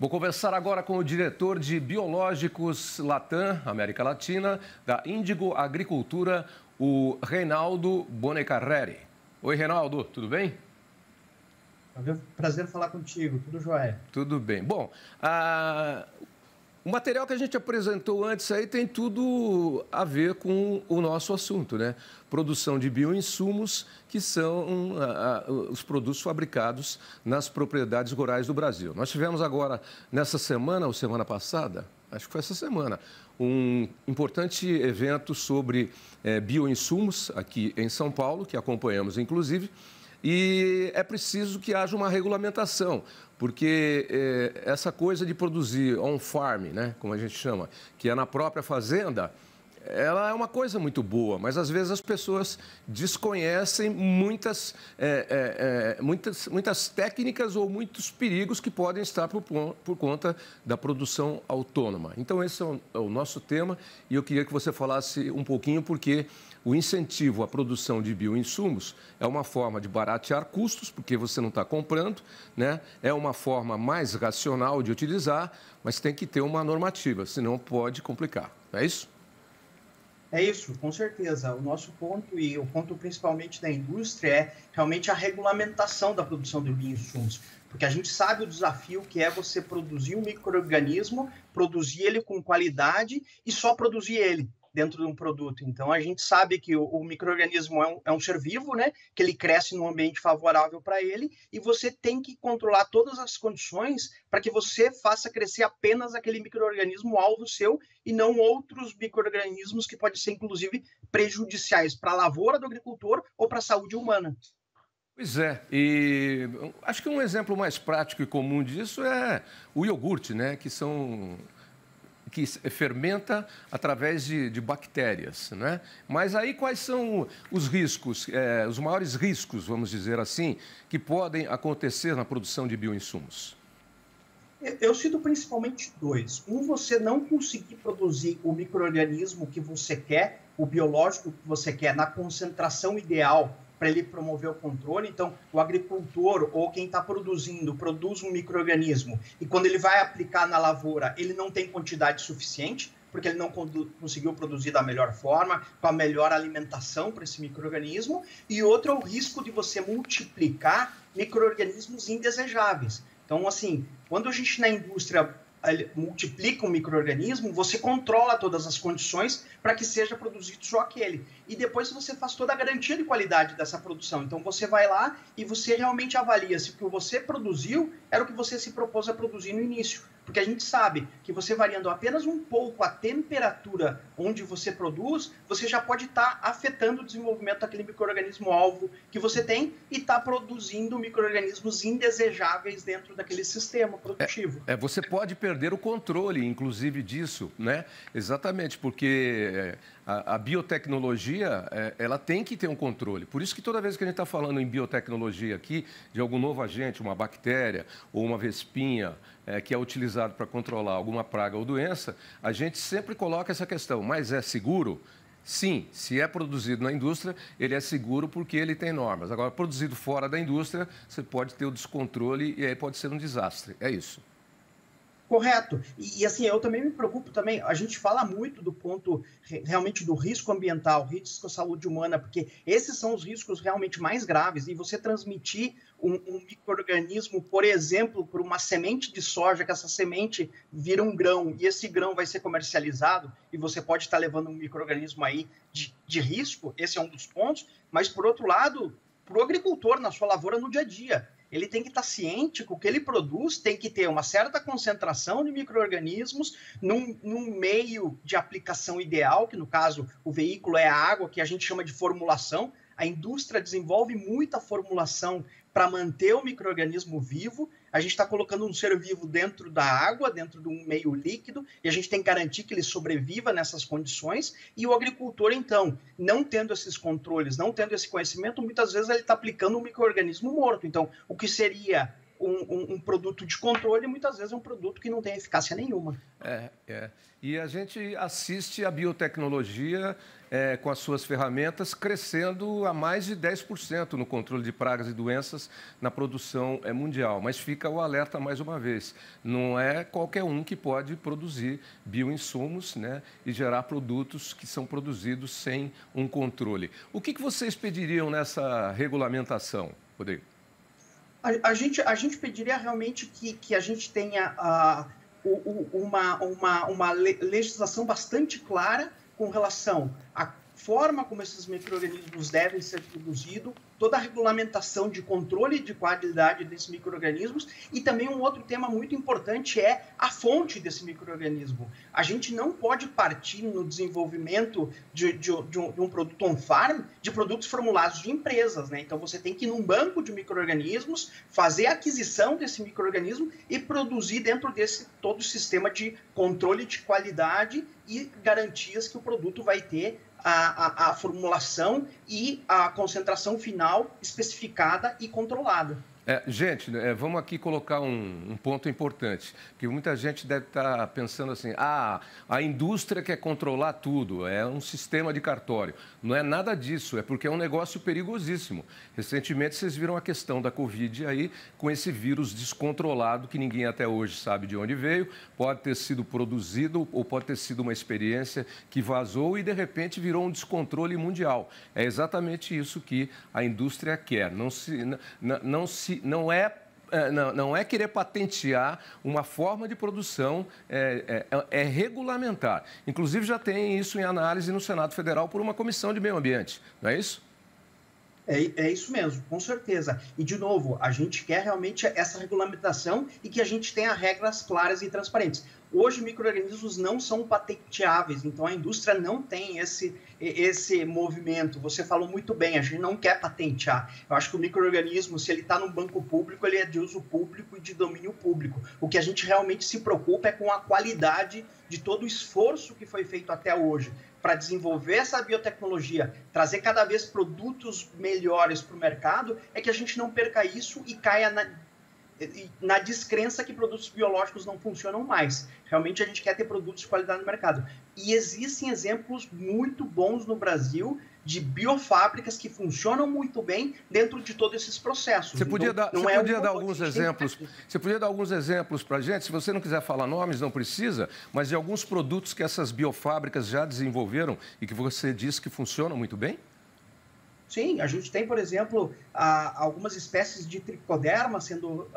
Vou conversar agora com o diretor de Biológicos Latam, América Latina, da Índigo Agricultura, o Reinaldo Bonecarreri. Oi, Reinaldo, tudo bem? Prazer falar contigo, tudo jóia? Tudo bem. Bom, o material que a gente apresentou antes aí tem tudo a ver com o nosso assunto, né? Produção de bioinsumos, que são os produtos fabricados nas propriedades rurais do Brasil. Nós tivemos agora, nessa semana ou semana passada, acho que foi essa semana, um importante evento sobre bioinsumos aqui em São Paulo, que acompanhamos inclusive, e é preciso que haja uma regulamentação, porque essa coisa de produzir on-farm, né, como a gente chama, que é na própria fazenda, ela é uma coisa muito boa, mas às vezes as pessoas desconhecem muitas técnicas ou muitos perigos que podem estar por conta da produção autônoma. Então, esse é o nosso tema e eu queria que você falasse um pouquinho, porque o incentivo à produção de bioinsumos é uma forma de baratear custos, porque você não está comprando, né? É uma forma mais racional de utilizar, mas tem que ter uma normativa, senão pode complicar. Não é isso? É isso, com certeza. O nosso ponto, e o ponto principalmente da indústria, é realmente a regulamentação da produção de bioinsumos. Porque a gente sabe o desafio que é você produzir um micro-organismo, produzir ele com qualidade e só produzir ele dentro de um produto. Então, a gente sabe que o micro-organismo é um ser vivo, né? Que ele cresce num ambiente favorável para ele, e você tem que controlar todas as condições para que você faça crescer apenas aquele micro-organismo alvo seu e não outros micro-organismos que podem ser, inclusive, prejudiciais para a lavoura do agricultor ou para a saúde humana. Pois é, e acho que um exemplo mais prático e comum disso é o iogurte, né? Que fermenta através de bactérias, né? Mas aí quais são os riscos, os maiores riscos, vamos dizer assim, que podem acontecer na produção de bioinsumos? Eu cito principalmente dois. Um, você não conseguir produzir o micro-organismo que você quer, o biológico que você quer, na concentração ideal para ele promover o controle. Então, o agricultor ou quem está produzindo, produz um micro-organismo e quando ele vai aplicar na lavoura, ele não tem quantidade suficiente, porque ele não conseguiu produzir da melhor forma, com a melhor alimentação para esse micro-organismo. E outro é o risco de você multiplicar micro-organismos indesejáveis. Então, assim, quando a gente na indústria multiplica um micro-organismo, você controla todas as condições para que seja produzido só aquele. E depois você faz toda a garantia de qualidade dessa produção. Então, você vai lá e você realmente avalia se o que você produziu era o que você se propôs a produzir no início. Porque a gente sabe que você variando apenas um pouco a temperatura onde você produz, você já pode estar afetando o desenvolvimento daquele micro-organismo-alvo que você tem e está produzindo micro-organismos indesejáveis dentro daquele sistema produtivo. Você pode perder o controle, inclusive, disso, né? Exatamente, porque a biotecnologia, ela tem que ter um controle. Por isso que toda vez que a gente está falando em biotecnologia aqui, de algum novo agente, uma bactéria ou uma vespinha, que é utilizado para controlar alguma praga ou doença, a gente sempre coloca essa questão, mas é seguro? Sim, se é produzido na indústria, ele é seguro porque ele tem normas. Agora, produzido fora da indústria, você pode ter o descontrole e aí pode ser um desastre. É isso. Correto. E assim, eu também me preocupo também, a gente fala muito do ponto realmente do risco ambiental, risco à saúde humana, porque esses são os riscos realmente mais graves. E você transmitir um micro-organismo, por exemplo, por uma semente de soja, que essa semente vira um grão, e esse grão vai ser comercializado, e você pode estar levando um micro-organismo aí de risco, esse é um dos pontos, mas por outro lado, para o agricultor na sua lavoura no dia a dia, ele tem que estar ciente que o que ele produz tem que ter uma certa concentração de micro-organismos num meio de aplicação ideal, que no caso o veículo é a água, que a gente chama de formulação. A indústria desenvolve muita formulação para manter o micro-organismo vivo. A gente está colocando um ser vivo dentro da água, dentro de um meio líquido, e a gente tem que garantir que ele sobreviva nessas condições. E o agricultor, então, não tendo esses controles, não tendo esse conhecimento, muitas vezes ele está aplicando um micro-organismo morto. Então, o que seria um produto de controle, muitas vezes é um produto que não tem eficácia nenhuma. E a gente assiste a biotecnologia com as suas ferramentas crescendo a mais de 10% no controle de pragas e doenças na produção mundial. Mas fica o alerta mais uma vez, não é qualquer um que pode produzir bioinsumos, né, e gerar produtos que são produzidos sem um controle. O que vocês pediriam nessa regulamentação, Rodrigo? A gente pediria realmente que a gente tenha uma legislação bastante clara com relação à forma como esses micro-organismos devem ser produzidos, toda a regulamentação de controle de qualidade desses micro-organismos e também um outro tema muito importante é a fonte desse micro-organismo. A gente não pode partir no desenvolvimento de um produto on-farm de produtos formulados de empresas, né? Então você tem que ir num banco de micro-organismos, fazer a aquisição desse micro-organismo e produzir dentro desse todo o sistema de controle de qualidade e garantias que o produto vai ter a formulação e a concentração final especificada e controlada. Gente, vamos aqui colocar um ponto importante, que muita gente deve estar pensando assim, a indústria quer controlar tudo, é um sistema de cartório. Não é nada disso, é porque é um negócio perigosíssimo. Recentemente vocês viram a questão da Covid aí, com esse vírus descontrolado, que ninguém até hoje sabe de onde veio, pode ter sido produzido ou pode ter sido uma experiência que vazou e de repente virou um descontrole mundial. É exatamente isso que a indústria quer, não é querer patentear uma forma de produção, é regulamentar. Inclusive, já tem isso em análise no Senado Federal por uma comissão de meio ambiente, não é isso? É isso mesmo, com certeza. E, de novo, a gente quer realmente essa regulamentação e que a gente tenha regras claras e transparentes. Hoje, micro-organismos não são patenteáveis, então a indústria não tem esse movimento. Você falou muito bem, a gente não quer patentear. Eu acho que o micro-organismo, se ele está no banco público, ele é de uso público e de domínio público. O que a gente realmente se preocupa é com a qualidade de todo o esforço que foi feito até hoje para desenvolver essa biotecnologia, trazer cada vez produtos melhores para o mercado, é que a gente não perca isso e caia na descrença que produtos biológicos não funcionam mais. Realmente a gente quer ter produtos de qualidade no mercado. E existem exemplos muito bons no Brasil de biofábricas que funcionam muito bem dentro de todos esses processos. Você podia dar alguns exemplos? Você podia dar alguns exemplos para a gente? Se você não quiser falar nomes, não precisa, mas de alguns produtos que essas biofábricas já desenvolveram e que você disse que funcionam muito bem? Sim, a gente tem, por exemplo, algumas espécies de tricoderma sendo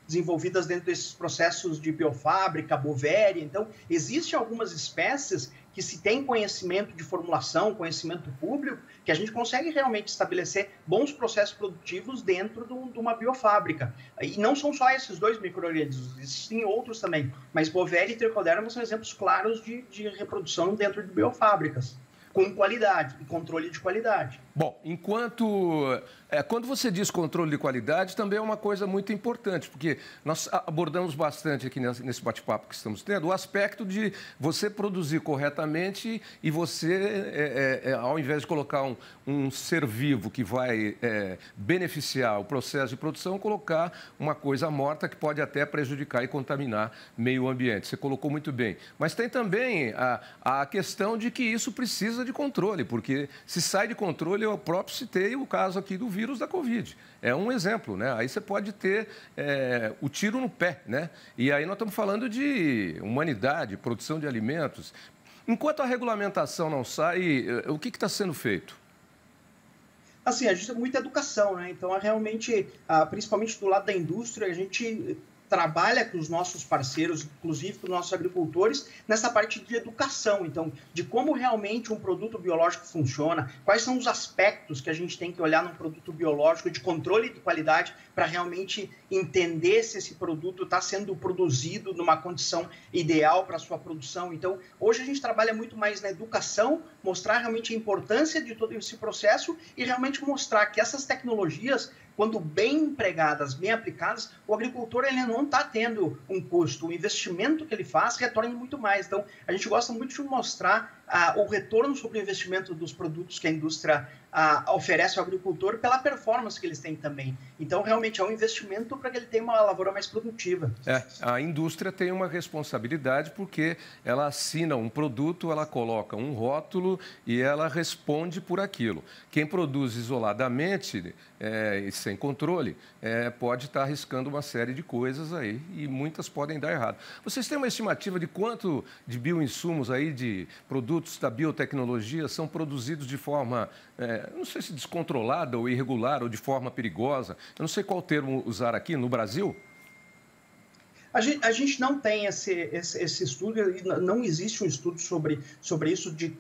desenvolvidas dentro desses processos de biofábrica, bovéria. Então, existem algumas espécies que se tem conhecimento de formulação, conhecimento público, que a gente consegue realmente estabelecer bons processos produtivos dentro de uma biofábrica. E não são só esses dois micro-organismos, existem outros também. Mas bovéria e tricoderma são exemplos claros de reprodução dentro de biofábricas, com qualidade e controle de qualidade. Bom, quando você diz controle de qualidade, também é uma coisa muito importante, porque nós abordamos bastante aqui nesse bate-papo que estamos tendo, o aspecto de você produzir corretamente e você, ao invés de colocar um ser vivo que vai beneficiar o processo de produção, colocar uma coisa morta que pode até prejudicar e contaminar meio ambiente. Você colocou muito bem. Mas tem também a questão de que isso precisa de controle, porque se sai de controle, eu próprio citei o caso aqui do vírus da Covid. É um exemplo, né? Aí você pode ter o tiro no pé, né? E aí nós estamos falando de humanidade, produção de alimentos. Enquanto a regulamentação não sai, o que está sendo feito? Assim, a gente tem muita educação, né? Então, realmente, principalmente do lado da indústria, a gente trabalha com os nossos parceiros, inclusive com os nossos agricultores, nessa parte de educação, então, de como realmente um produto biológico funciona, quais são os aspectos que a gente tem que olhar num produto biológico de controle de qualidade para realmente entender se esse produto está sendo produzido numa condição ideal para a sua produção. Então, hoje a gente trabalha muito mais na educação, mostrar realmente a importância de todo esse processo e realmente mostrar que essas tecnologias, quando bem empregadas, bem aplicadas, o agricultor ele não está tendo um custo. O investimento que ele faz retorna muito mais. Então, a gente gosta muito de mostrar o retorno sobre o investimento dos produtos que a indústria oferece ao agricultor pela performance que eles têm também. Então, realmente, é um investimento para que ele tenha uma lavoura mais produtiva. A indústria tem uma responsabilidade porque ela assina um produto, ela coloca um rótulo e ela responde por aquilo. Quem produz isoladamente e sem controle pode estar arriscando uma série de coisas aí e muitas podem dar errado. Vocês têm uma estimativa de quanto de bioinsumos aí, de produtos da biotecnologia são produzidos de forma, não sei se descontrolada ou irregular ou de forma perigosa? Eu não sei qual termo usar aqui no Brasil. A gente não tem esse estudo, não existe um estudo sobre isso, de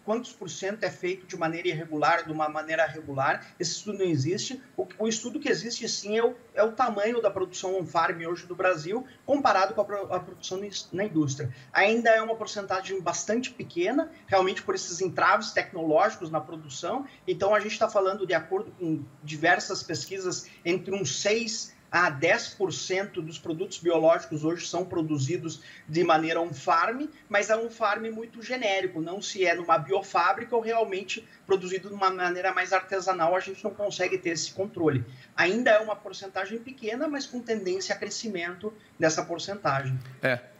quantos por cento é feito de maneira irregular, de uma maneira regular. Esse estudo não existe. O estudo que existe, sim, é o tamanho da produção on-farm hoje do Brasil, comparado com a produção na indústria. Ainda é uma porcentagem bastante pequena, realmente por esses entraves tecnológicos na produção. Então, a gente está falando, de acordo com diversas pesquisas, entre uns 6% a 10% dos produtos biológicos hoje são produzidos de maneira on-farm, mas é um farm muito genérico, não se é numa biofábrica ou realmente produzido de uma maneira mais artesanal, a gente não consegue ter esse controle. Ainda é uma porcentagem pequena, mas com tendência a crescimento dessa porcentagem.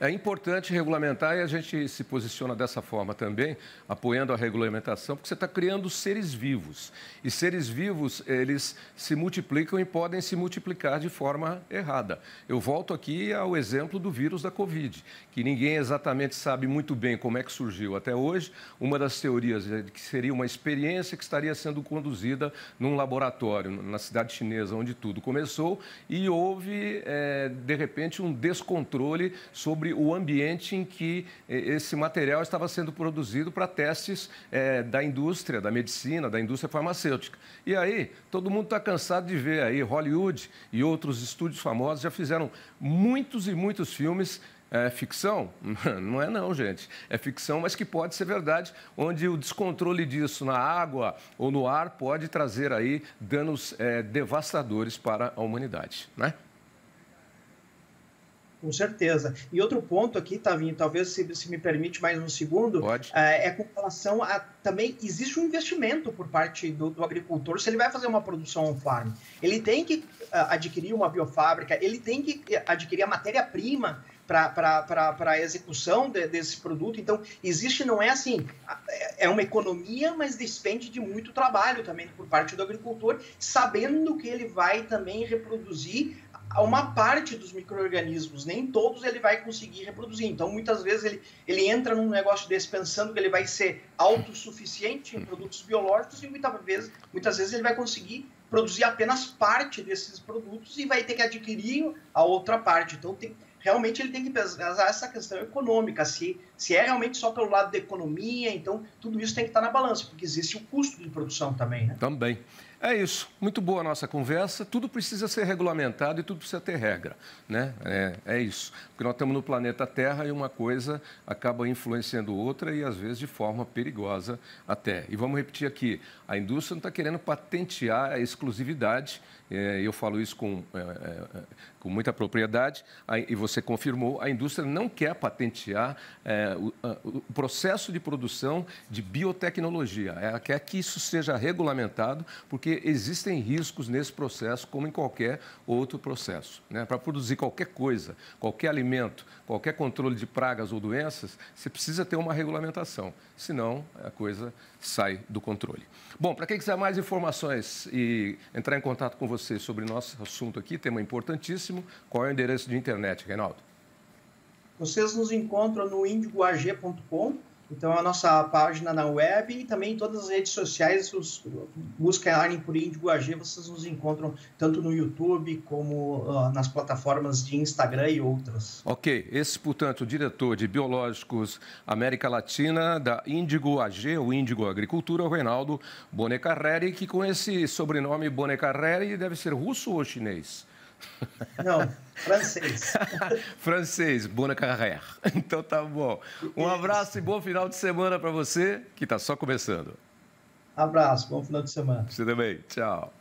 É importante regulamentar e a gente se posiciona dessa forma também, apoiando a regulamentação, porque você está criando seres vivos. E seres vivos, eles se multiplicam e podem se multiplicar de forma errada. Eu volto aqui ao exemplo do vírus da Covid, que ninguém exatamente sabe muito bem como é que surgiu até hoje. Uma das teorias é que seria uma experiência que estaria sendo conduzida num laboratório, na cidade chinesa, onde tudo começou, e houve, de repente, um descontrole sobre o ambiente em que esse material estava sendo produzido para testes da indústria, da medicina, da indústria farmacêutica. E aí, todo mundo está cansado de ver aí Hollywood e outros estúdios famosos já fizeram muitos e muitos filmes. Ficção? Não é não, gente. É ficção, mas que pode ser verdade, onde o descontrole disso na água ou no ar pode trazer aí danos devastadores para a humanidade, né? Com certeza. E outro ponto aqui, Tavinho, talvez se me permite mais um segundo, pode. É com relação a também existe um investimento por parte do agricultor se ele vai fazer uma produção on-farm. Ele tem que adquirir uma biofábrica, ele tem que adquirir a matéria-prima para a execução desse produto. Então, existe, não é assim, é uma economia, mas despende de muito trabalho também por parte do agricultor, sabendo que ele vai também reproduzir uma parte dos micro-organismos, nem todos ele vai conseguir reproduzir. Então, muitas vezes, ele entra num negócio desse pensando que ele vai ser autossuficiente em produtos biológicos e muitas vezes ele vai conseguir produzir apenas parte desses produtos e vai ter que adquirir a outra parte. Então, realmente ele tem que pesar essa questão econômica, se é realmente só pelo lado da economia, então tudo isso tem que estar na balança, porque existe o custo de produção também, né? Também. É isso. Muito boa a nossa conversa. Tudo precisa ser regulamentado e tudo precisa ter regra, né? É isso. Porque nós estamos no planeta Terra e uma coisa acaba influenciando outra e, às vezes, de forma perigosa até. E vamos repetir aqui, a indústria não está querendo patentear a exclusividade, eu falo isso com muita propriedade, e você confirmou, a indústria não quer patentear o processo de produção de biotecnologia. Ela quer que isso seja regulamentado, porque existem riscos nesse processo, como em qualquer outro processo, né? Para produzir qualquer coisa, qualquer alimento, qualquer controle de pragas ou doenças, você precisa ter uma regulamentação, senão a coisa sai do controle. Bom, para quem quiser mais informações e entrar em contato com você sobre o nosso assunto aqui, tema importantíssimo, qual é o endereço de internet, Reinaldo? Vocês nos encontram no indigoag.com, então é a nossa página na web e também em todas as redes sociais, busquem por Índigo AG, vocês nos encontram tanto no YouTube como nas plataformas de Instagram e outras. Ok, esse, portanto, o diretor de Biológicos América Latina da Índigo AG, ou Índigo Agricultura, o Reinaldo Bonecarreri, que com esse sobrenome Bonecarreri deve ser russo ou chinês? Não, francês. Francês, Bonecarreri. Então tá bom. Um abraço e bom final de semana para você, que está só começando. Abraço, bom final de semana. Você também. Tchau.